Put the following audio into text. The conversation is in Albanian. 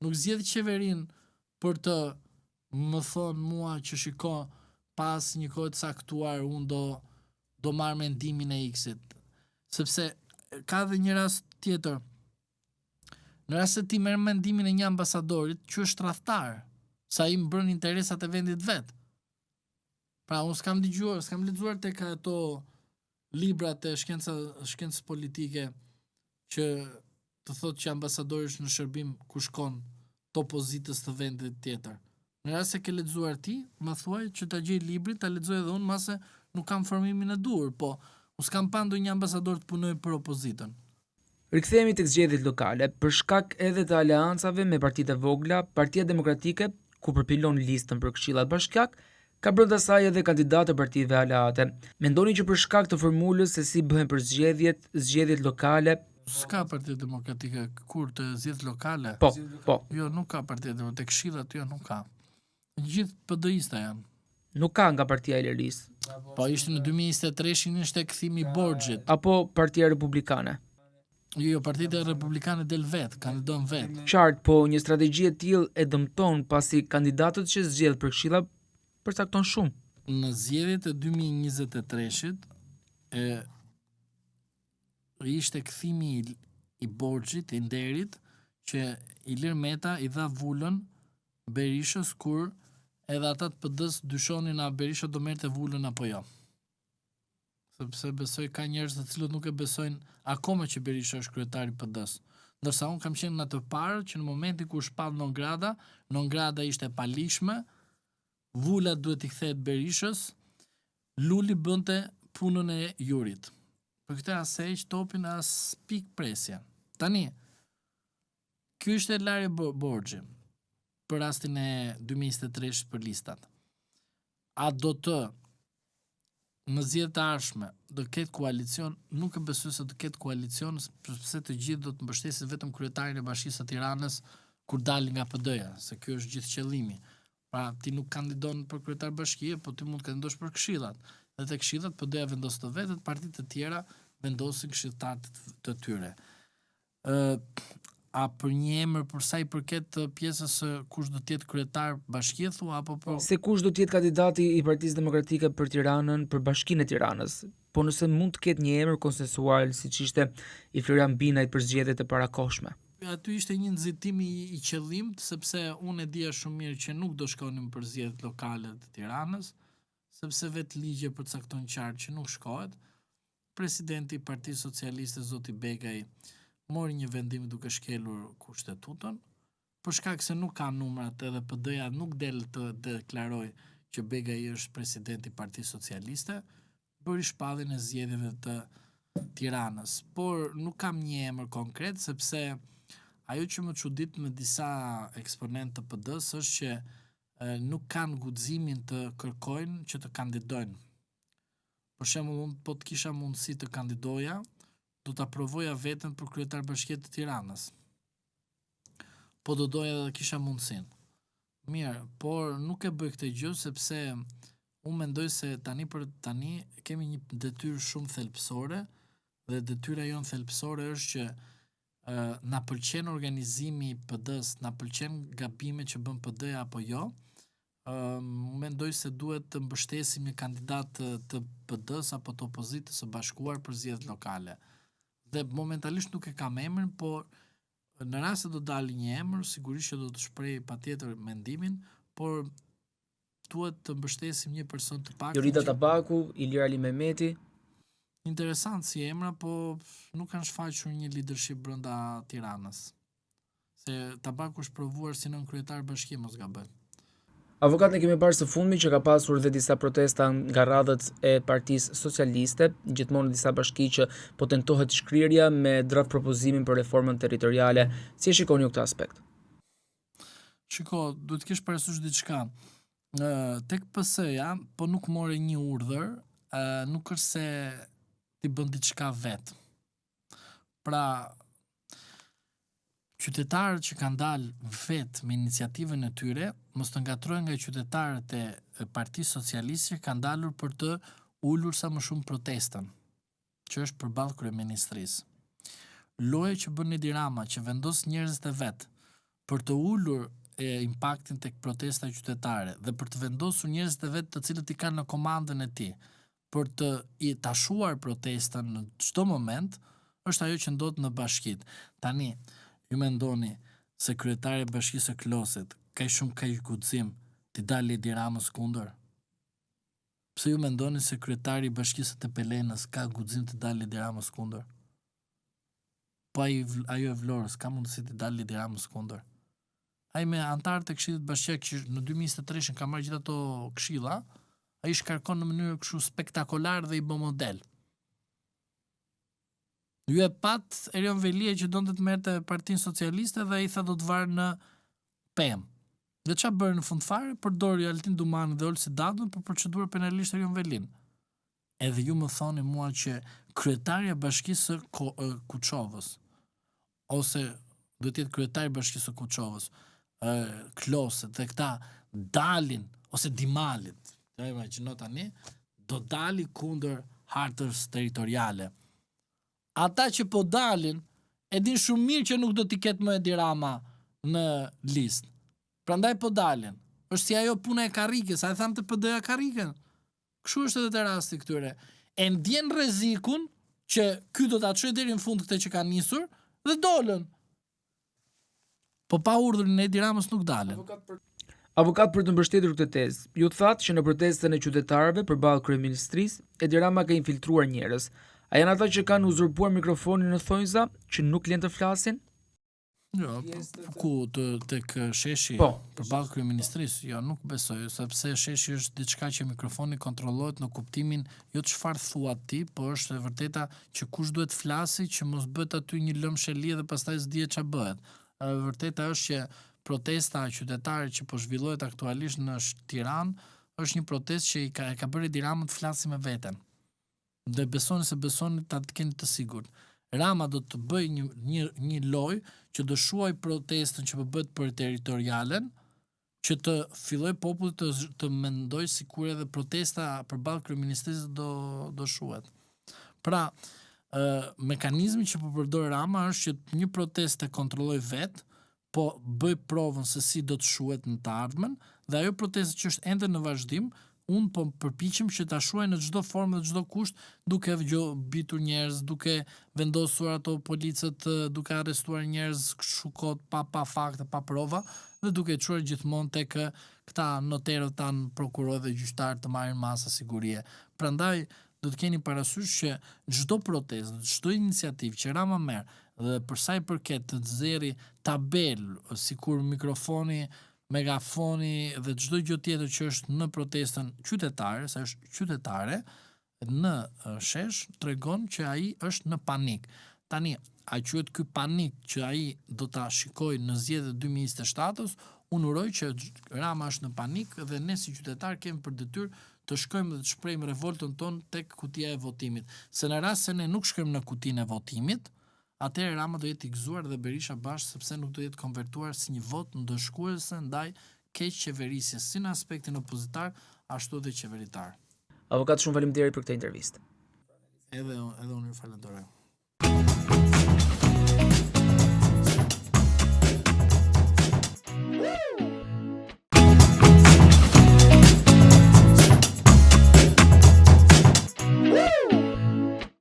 Nuk zgjedh qeverin për të më thonë mua që shiko pas një kohë të caktuar unë do marr mendimin e X-it. Sepse ka dhe një rast tjetër. Në rast se ti merr mendimin e një ambasadorit që është tradhtar, sa i mbron interesat e vendit vet. Pra unë s'kam lexuar tek ato librat e shkencës politike që të thotë që ambasadori është në shërbim ku shkon të opozitës të vendit tjetër. Në rast se ke lexuar ti, më thuaj që ta gjej librin, ta lexoj edhe unë, mase nuk kam formimin e duhur, po unë s'kam pa ndonjë ambasador të punoj për opozitën. Rikthehemi tek zgjedhjet lokale. Për shkak edhe të aleancave me partitë e vogla, Partia Demokratike, ku përpilon listën për këshillat bashkiak, ka brenda saj edhe kandidatë të partive aleate. Mendoni që për shkak të formulës se si bëhen për zgjedhjet lokale, s'ka Partia Demokratike kur të zgjedhjet lokale? Po. Jo, nuk ka Partia Demokratike, tek këshillat jo nuk ka. Gjithë PD-ista janë. Nuk ka nga Partia e Lirisë. Po ishte në 2023 ishte kthimi i borxhit. Apo Partia Republikane. Jo, Partia Republikane del vet, kandidon vet. Qartë, po një strategji e tillë e dëmton pasi kandidatët që zgjedh për këshilla përcakton shumë. Në zgjedhjet e 2023-shit ishte kthimi i borxhit, i nderit, që Ilir Meta i dha vullën Berishës kur edhe ata të PD-s dyshonin a Berisha do merrte vullën apo jo. Sepse besoj ka njerëz të cilët nuk e besojnë akoma që Berisha është kryetari i PD-s. Ndërsa unë kam qenë në të parë që në momentin kur shpall non grada ishte palishme, vula duhet i kthehet Berishës, Luli bënte punën e Jurit. Për këtë as e heq topin as pik presja. Tani, ky ishte larje borxhi për rastin e 2023 për listat. A do të në zgjedhjet e ardhshme do ketë koalicion? Nuk e besoj se do ketë koalicion, sepse të gjithë do të mbështesin vetëm kryetarin e Bashkisë së Tiranës kur dalin nga PD-ja, se ky është gjithë qëllimi. Pra ti nuk kandidon për kryetar bashkie, po ti mund të kandidosh për këshillat. Dhe te këshillat PD-ja vendos të vetë, partitë të tjera vendosin këshilltarët të tyre. A për një emër për sa i përket pjesës kush do të jetë kryetar bashkie thua apo po? Se kush do të jetë kandidati i Partisë Demokratike për Tiranën, për Bashkinë e Tiranës. Po nëse mund të ketë një emër konsensual siç ishte i Florian Binajt për zgjedhjet e parakohshme. Aty ishte një nxitim i qëllimt, sepse unë e dija shumë mirë që nuk do shkonim për zgjedhjet lokale të Tiranës, sepse vetë ligji përcakton qartë që nuk shkohet. Presidenti i Partisë Socialiste zoti Begaj mori një vendim duke shkelur kushtetutën, për shkak se nuk ka numrat edhe PD-ja nuk del të deklaroj që Begaj është presidenti i Partisë Socialiste, bëri shpalljen e zgjedhjeve të Tiranës. Por nuk kam një emër konkret, sepse ajo që më çudit me disa eksponentë të PD-s është që nuk kanë guximin të kërkojnë që të kandidojnë. Për shembull, unë po të kisha mundësi të kandidoja, do ta provoja veten për kryetar bashkie të Tiranës. Po do doja dhe kisha mundësinë. Mirë, por nuk e bëj këtë gjë sepse unë mendoj se tani kemi një detyrë shumë thelbësore dhe detyra jonë thelbësore është që na pëlqen organizimi i PD-s, na pëlqen gabimet që bën PD-ja apo jo. Mendoj se duhet të mbështesim një kandidat të PD-s apo të opozitës së bashkuar për zgjedhjet lokale. Dhe momentalisht nuk e kam emrin, por në rast se do dalë një emër, sigurisht që do të shpreh patjetër mendimin, por duhet të mbështesim një person të pak. Jorida Tabaku, Ilir Ali Mehmeti. Interesant si emra, po nuk kanë shfaqur një leadership brenda Tiranës. Se Tabaku është provuar si nën kryetar bashkie, mos gaboj. Avokatin e kemi parë së fundmi që ka pasur dhe disa protesta nga radhët e Partisë Socialiste, gjithmonë në disa bashki që po tentohet shkrirja me draft propozimin për reformën territoriale. Si e shikoni ju këtë aspekt? Shiko, duhet të kesh parasysh diçka. Tek PS-ja, po nuk more një urdhër, nuk është se ti bën diçka vet. Pra, qytetarët që kanë dalë vetë me iniciativën e tyre, mos të ngatrohen nga qytetarët e Partisë Socialiste që kanë dalur për të ulur sa më shumë protestën, që është përballë kryeministrisë. Loja që bën Edi Rama, që vendos njerëzit e vet për të ulur impaktin tek protesta qytetare dhe për të vendosur njerëzit e vet të cilët i kanë në komandën e tij për të i tashuar protestën në çdo moment, është ajo që ndodh në bashkitë. Tani, ju mendoni se kryetari i bashkisë së Klosit ka shumë guxim të dalë Edi Ramës kundër? Pse ju mendoni se kryetari i bashkisë së Tepelenës ka guxim të dalë Edi Ramës kundër? Po ajo e Vlorës ka mundësi të dalë Edi Ramës kundër? Ai me antarët e Këshillit Bashkiak që në 2023 ka marrë gjithë ato këshilla, ai shkarkon në mënyrë kështu spektakolar dhe i bë model. Ju e pat Erion Velia që donte të merrte Partinë Socialiste dhe ai tha do të varë në pemë. Dhe çfarë bërë në fund fare? Përdori Altin Dumani dhe Olsi Dadën për procedurë penalisht Erion Velin. Edhe ju më thoni mua që kryetaria e bashkisë së Kuçovës ose do të jetë kryetari i bashkisë së Kuçovës, Kloset dhe këta dalin ose Dimalit, ja imagjino tani, do dali kundër hartës territoriale. Ata që po dalin e din shumë mirë që nuk do t'i ketë më Edi Rama në listë. Prandaj po dalin. Është si ajo puna e karrikës, a e tham të PD-ja karrikën. Kështu është edhe te rasti këtyre. E ndjen rrezikun që ky do ta çojë deri në fund këtë që ka nisur dhe dolën. Po pa urdhrin e Edi Ramës nuk dalen. Avokat për të mbështetur këtë tezë, ju thatë që në protestën e qytetarëve përballë kryeministrisë, Edi Rama ka infiltruar njerëz. A janë ata që kanë uzurpuar mikrofonin në thonjza që nuk lën të flasin? Jo, ku tek sheshi përballë kryeministrisë, jo, nuk besoj, sepse sheshi është diçka që mikrofoni kontrollohet në kuptimin jo çfarë thua ti, po është e vërteta që kush duhet flasë që mos bëhet aty një lëmshë li dhe pastaj s'dihet ç'a bëhet. E vërteta është që protesta qytetare që po zhvillohet aktualisht në Tiranë është një protestë që e ka bërë Edi Rama të flasë me veten. Dhe besoni se besoni ta të keni të sigurt. Rama do të bëj një lojë që do shuaj protestën që po bëhet për territorialen, që të filloj populli të mendoj sikur edhe protesta përballë kryeministrisë do shuhet. Pra, mekanizmi që po përdor Rama është që një protestë e kontrolloj vet, po bëj provën se si do të shuhet në të ardhmen, dhe ajo protestë që është ende në vazhdim, unë po përpiqem që ta shuaj në çdo formë dhe çdo kusht, duke bitur njerëz, duke vendosur ato policët, duke arrestuar njerëz kështu kot pa fakte, pa prova, dhe duke çuar gjithmonë tek këta noterët tan, prokurorë dhe gjyqtarë të marrin masa sigurie. Prandaj do të keni parasysh që çdo protestë, çdo iniciativë që Rama merr dhe për sa i përket të nxjerrë tabelë sikur mikrofoni, megafoni dhe çdo gjë tjetër që është në protestën qytetare, sa është qytetare, në shesh tregon që ai është në panik. Tani, a quhet ky panik që ai do ta shikojë në zgjedhjet 2027-s? Unë uroj që Rama është në panik dhe ne si qytetar kemi për detyrë të shkojmë dhe të shprehim revoltën tonë tek kutia e votimit. Se në rast se ne nuk shkojmë në kutinë e votimit, atëherë Rama do jetë i gëzuar dhe Berisha bashkë, sepse nuk do jetë konvertuar si një vot ndëshkuese ndaj keq qeverisjes, si në aspektin opozitar, ashtu edhe qeveritar. Avokat, shumë faleminderit për këtë intervistë. Edhe unë ju falenderoj.